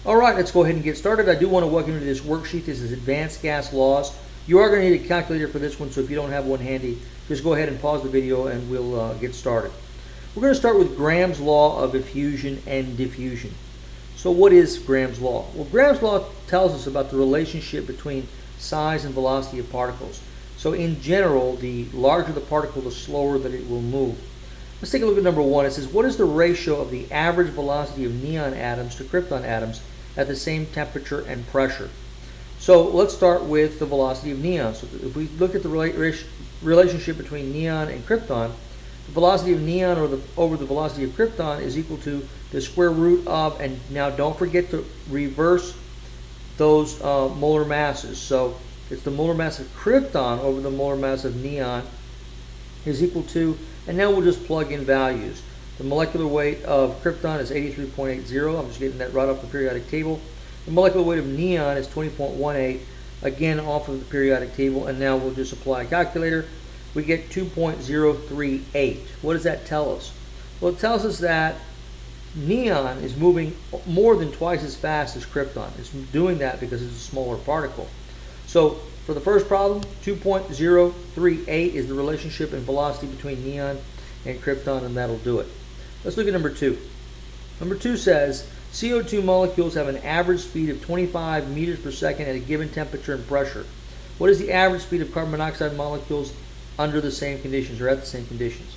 All right, let's go ahead and get started. I do want to welcome you to this worksheet. This is Advanced Gas Laws. You are going to need a calculator for this one, so if you don't have one handy, just go ahead and pause the video and we'll get started. We're going to start with Graham's law of effusion and diffusion. So what is Graham's law? Well, Graham's law tells us about the relationship between size and velocity of particles. So in general, the larger the particle, the slower that it will move. Let's take a look at number one. It says, what is the ratio of the average velocity of neon atoms to krypton atoms at the same temperature and pressure? So let's start with the velocity of neon. So if we look at the relationship between neon and krypton, the velocity of neon over the velocity of krypton is equal to the square root of, and now don't forget to reverse those molar masses. So it's the molar mass of krypton over the molar mass of neon is equal to, and now we'll just plug in values. The molecular weight of krypton is 83.80. I'm just getting that right off the periodic table. The molecular weight of neon is 20.18, again off of the periodic table, and now we'll just apply a calculator. We get 2.038. What does that tell us? Well, it tells us that neon is moving more than twice as fast as krypton. It's doing that because it's a smaller particle. So for the first problem, 2.038 is the relationship in velocity between neon and krypton, and that'll do it. Let's look at number two. Number two says CO2 molecules have an average speed of 25 meters per second at a given temperature and pressure. What is the average speed of carbon monoxide molecules under the same conditions or at the same conditions?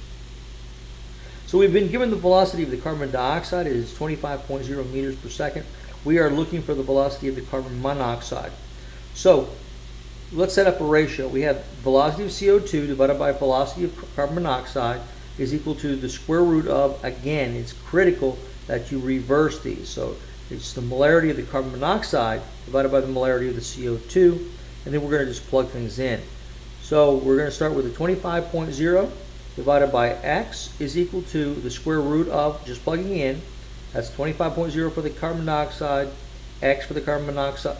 So we've been given the velocity of the carbon dioxide. It is 25.0 meters per second. We are looking for the velocity of the carbon monoxide. So let's set up a ratio. We have velocity of CO2 divided by velocity of carbon monoxide is equal to the square root of, again, it's critical that you reverse these. So it's the molarity of the carbon monoxide divided by the molarity of the CO2, and then we're going to just plug things in. So we're going to start with the 25.0 divided by x is equal to the square root of, just plugging in, that's 25.0 for the carbon dioxide, x for the carbon monoxide,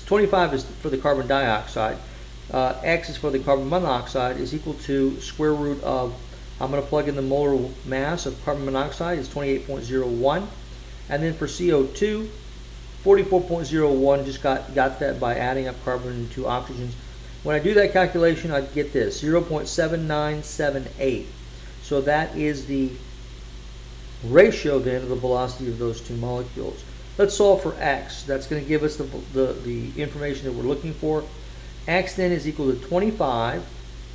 25 is for the carbon dioxide, x is for the carbon monoxide, is equal to square root of, I'm going to plug in the molar mass of carbon monoxide, is 28.01, and then for CO2, 44.01, just got that by adding up carbon and two oxygens. When I do that calculation, I get this, 0.7978. So that is the ratio then of the velocity of those two molecules. Let's solve for x. That's going to give us the information that we're looking for. X then is equal to 25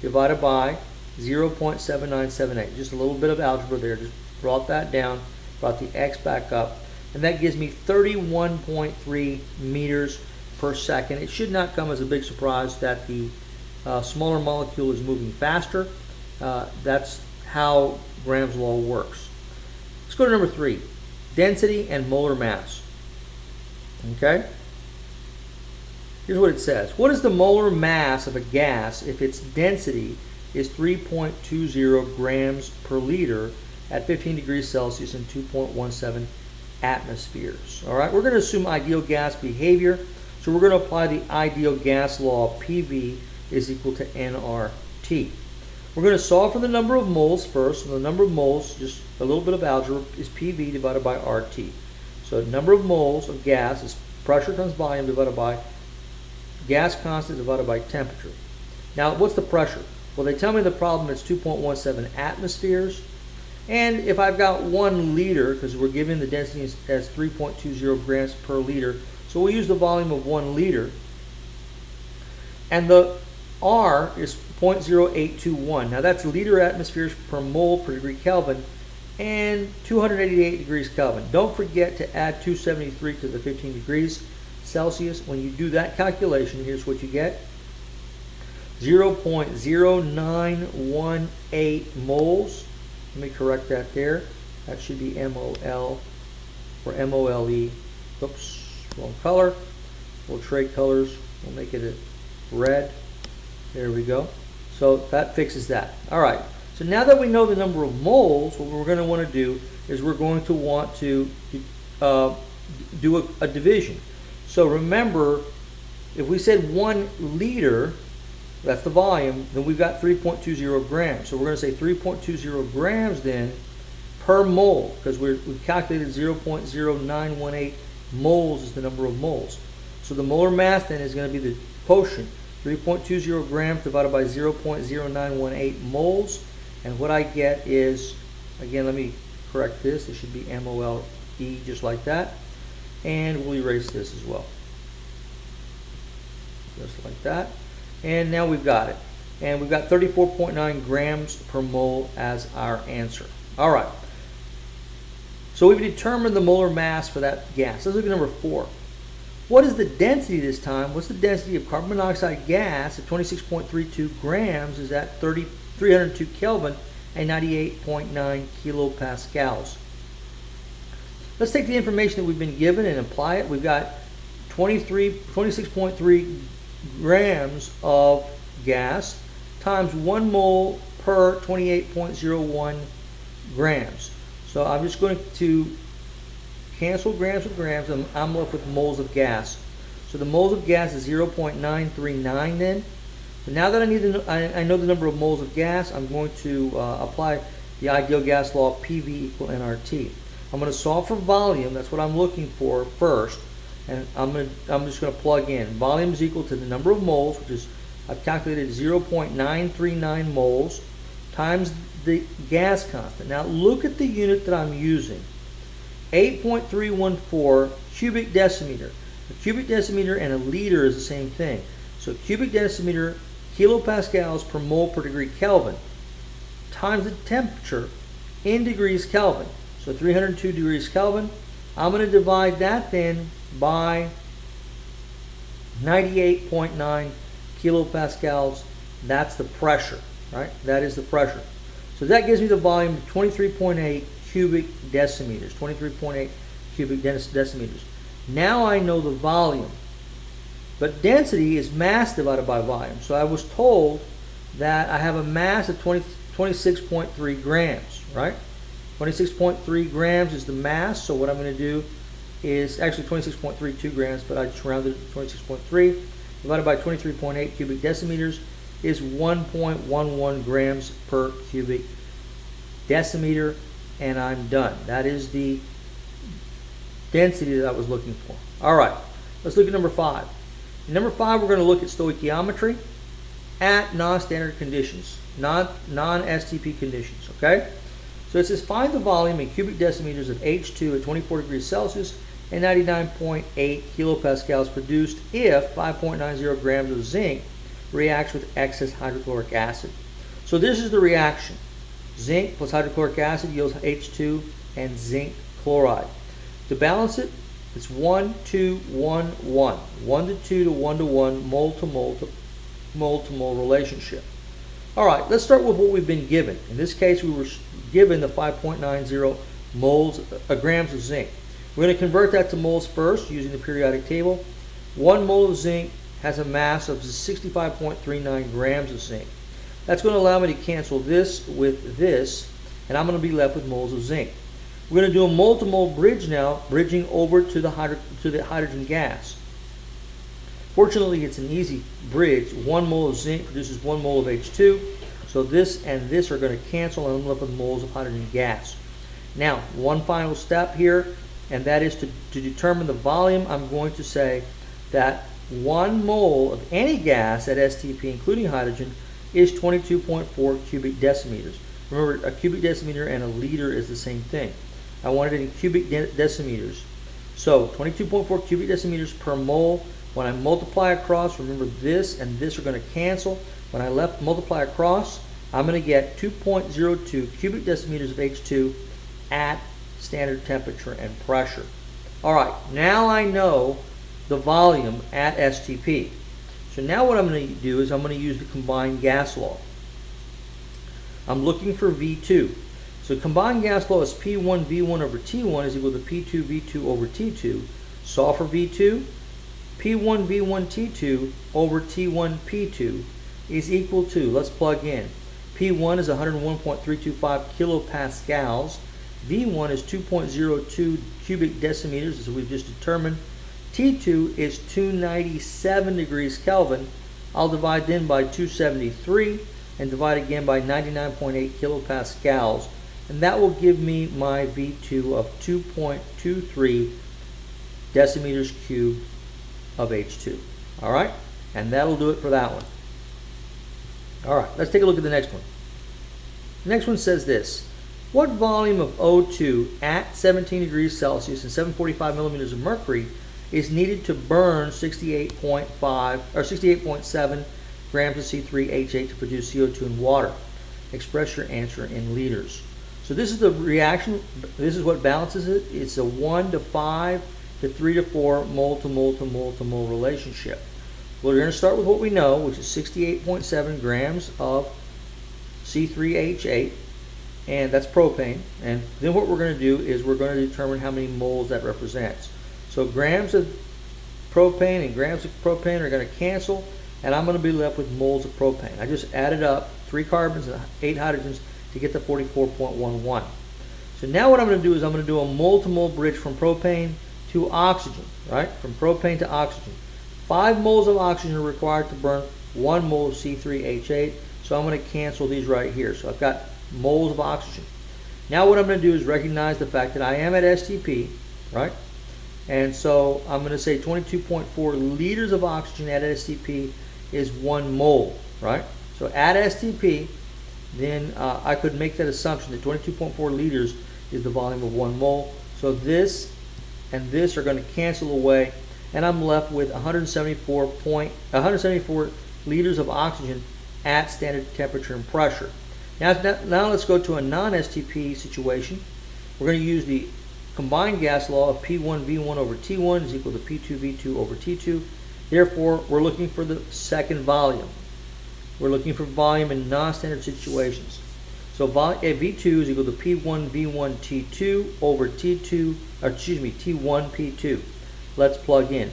divided by 0.7978. Just a little bit of algebra there. Just brought that down, brought the x back up, and that gives me 31.3 meters per second. It should not come as a big surprise that the smaller molecule is moving faster. That's how Graham's law works. Let's go to number three, density and molar mass. Okay? Here's what it says. What is the molar mass of a gas if its density is 3.20 grams per liter at 15 degrees Celsius and 2.17 atmospheres? All right, we're going to assume ideal gas behavior. So we're going to apply the ideal gas law. PV is equal to nRT. We're going to solve for the number of moles first. And the number of moles, just a little bit of algebra, is PV divided by RT. So the number of moles of gas is pressure times volume divided by gas constant divided by temperature. Now, what's the pressure? Well, they tell me the problem is 2.17 atmospheres. And if I've got 1 liter, because we're given the density as 3.20 grams per liter, so we'll use the volume of 1 liter. And the R is 0.0821. Now that's liter atmospheres per mole per degree Kelvin and 288 degrees Kelvin. Don't forget to add 273 to the 15 degrees Celsius. When you do that calculation, here's what you get. 0.0918 moles. Let me correct that there. That should be MOL or MOLE. Oops. Wrong color. We'll trade colors. We'll make it a red. There we go. So that fixes that. All right. So now that we know the number of moles, what we're going to want to do is we're going to want to do a division. So remember, if we said 1 liter, that's the volume, then we've got 3.20 grams. So we're going to say 3.20 grams then per mole, because we've calculated 0.0918 moles is the number of moles. So the molar mass then is going to be the quotient, 3.20 grams divided by 0.0918 moles. And what I get is, again, let me correct this. It should be MOLE, just like that. And we'll erase this as well. Just like that. And now we've got it. And we've got 34.9 grams per mole as our answer. All right. So we've determined the molar mass for that gas. Let's look at number 4. What is the density this time? What's the density of carbon monoxide gas at 26.32 grams is at 302 Kelvin and 98.9 kilopascals. Let's take the information that we've been given and apply it. We've got 26.3 grams of gas times 1 mole per 28.01 grams. So I'm just going to cancel grams with grams, and I'm left with moles of gas. So the moles of gas is 0.939 then. So now that I know the number of moles of gas, I'm going to apply the ideal gas law, PV equal nRT. I'm going to solve for volume. That's what I'm looking for first. And I'm just going to plug in. Volume is equal to the number of moles, which is, I've calculated 0.939 moles, times the gas constant. Now look at the unit that I'm using. 8.314 cubic decimeter. A cubic decimeter and a liter is the same thing. So cubic decimeter, kilopascals per mole per degree Kelvin, times the temperature in degrees Kelvin. So 302 degrees Kelvin. I'm going to divide that then by 98.9 kilopascals. That's the pressure, right? That is the pressure. So that gives me the volume of 23.8 cubic decimeters. 23.8 cubic decimeters. Now I know the volume. But density is mass divided by volume. So I was told that I have a mass of 26.3 grams, right? 26.3 grams is the mass. So what I'm going to do is actually 26.32 grams, but I just rounded it to 26.3 divided by 23.8 cubic decimeters is 1.11 grams per cubic decimeter, and I'm done. That is the density that I was looking for. All right, let's look at number 5. In number 5, we're going to look at stoichiometry at non-standard conditions, non-STP conditions, okay? So it says find the volume in cubic decimeters of H2 at 24 degrees Celsius and 99.8 kilopascals produced if 5.90 grams of zinc reacts with excess hydrochloric acid. So this is the reaction. Zinc plus hydrochloric acid yields H2 and zinc chloride. To balance it, it's 1, 2, 1, 1. 1 to 2 to 1 to 1, mole to mole to mole to mole relationship. All right, let's start with what we've been given. In this case, we were given the 5.90 grams of zinc. We're going to convert that to moles first using the periodic table. 1 mole of zinc has a mass of 65.39 grams of zinc. That's going to allow me to cancel this with this, and I'm going to be left with moles of zinc. We're going to do a mole-to-mole bridge now, bridging over to the hydrogen gas. Fortunately, it's an easy bridge. 1 mole of zinc produces 1 mole of H2, so this and this are going to cancel, and I'm left with moles of hydrogen gas. Now, one final step here, and that is to determine the volume. I'm going to say that 1 mole of any gas at STP, including hydrogen, is 22.4 cubic decimeters. Remember, a cubic decimeter and a liter is the same thing. I wanted it in cubic decimeters. So 22.4 cubic decimeters per mole. When I multiply across, remember this and this are going to cancel. When I multiply across, I'm going to get 2.02 cubic decimeters of H2 at standard temperature and pressure. All right, now I know the volume at STP. So now what I'm going to do is I'm going to use the combined gas law. I'm looking for V2. So combined gas law is P1 V1 over T1 is equal to P2 V2 over T2. Solve for V2. P1 V1 T2 over T1 P2 is equal to, let's plug in. P1 is 101.325 kilopascals. V1 is 2.02 cubic decimeters, as we've just determined. T2 is 297 degrees Kelvin. I'll divide then by 273 and divide again by 99.8 kilopascals. And that will give me my V2 of 2.23 decimeters cubed of H2. All right, and that'll do it for that one. All right, let's take a look at the next one. The next one says this: what volume of O2 at 17 degrees Celsius and 745 millimeters of mercury is needed to burn 68.5 or 68.7 grams of C3H8 to produce CO2 in water? Express your answer in liters. So this is the reaction. This is what balances it. It's a 1 to 5 to 3 to 4 mole to mole to mole to mole relationship. Well, we're going to start with what we know, which is 68.7 grams of C3H8, and that's propane. And then what we're going to do is we're going to determine how many moles that represents. So grams of propane and grams of propane are going to cancel, and I'm going to be left with moles of propane. I just added up 3 carbons and 8 hydrogens to get the 44.11. So now what I'm going to do is I'm going to do a mole to mole bridge from propane to oxygen, right? From propane to oxygen. 5 moles of oxygen are required to burn 1 mole of C3H8, so I'm going to cancel these right here. So I've got moles of oxygen. Now what I'm going to do is recognize the fact that I am at STP, right? And so I'm going to say 22.4 liters of oxygen at STP is 1 mole, right? So at STP, then I could make that assumption that 22.4 liters is the volume of 1 mole. So this and this are going to cancel away, and I'm left with 174 liters of oxygen at standard temperature and pressure. Now let's go to a non-STP situation. We're going to use the combined gas law of P1V1 over T1 is equal to P2V2 over T2. Therefore, we're looking for the second volume. We're looking for volume in non-standard situations. So V2 is equal to P1V1 T2 over T1 P2. Let's plug in.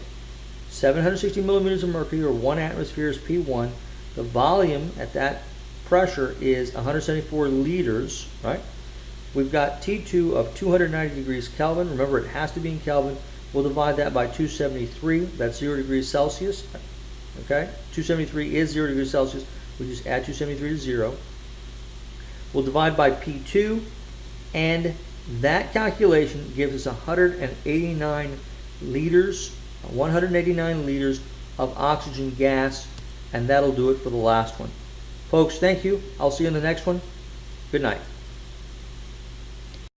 760 millimeters of mercury, or 1 atmosphere, is P1. The volume at that pressure is 174 liters, right? We've got T2 of 290 degrees Kelvin. Remember, it has to be in Kelvin. We'll divide that by 273. That's 0 degrees Celsius. Okay? 273 is 0 degrees Celsius. We just add 273 to 0. We'll divide by P2, and that calculation gives us 189 liters of oxygen gas, and that'll do it for the last one. Folks, thank you. I'll see you in the next one. Good night.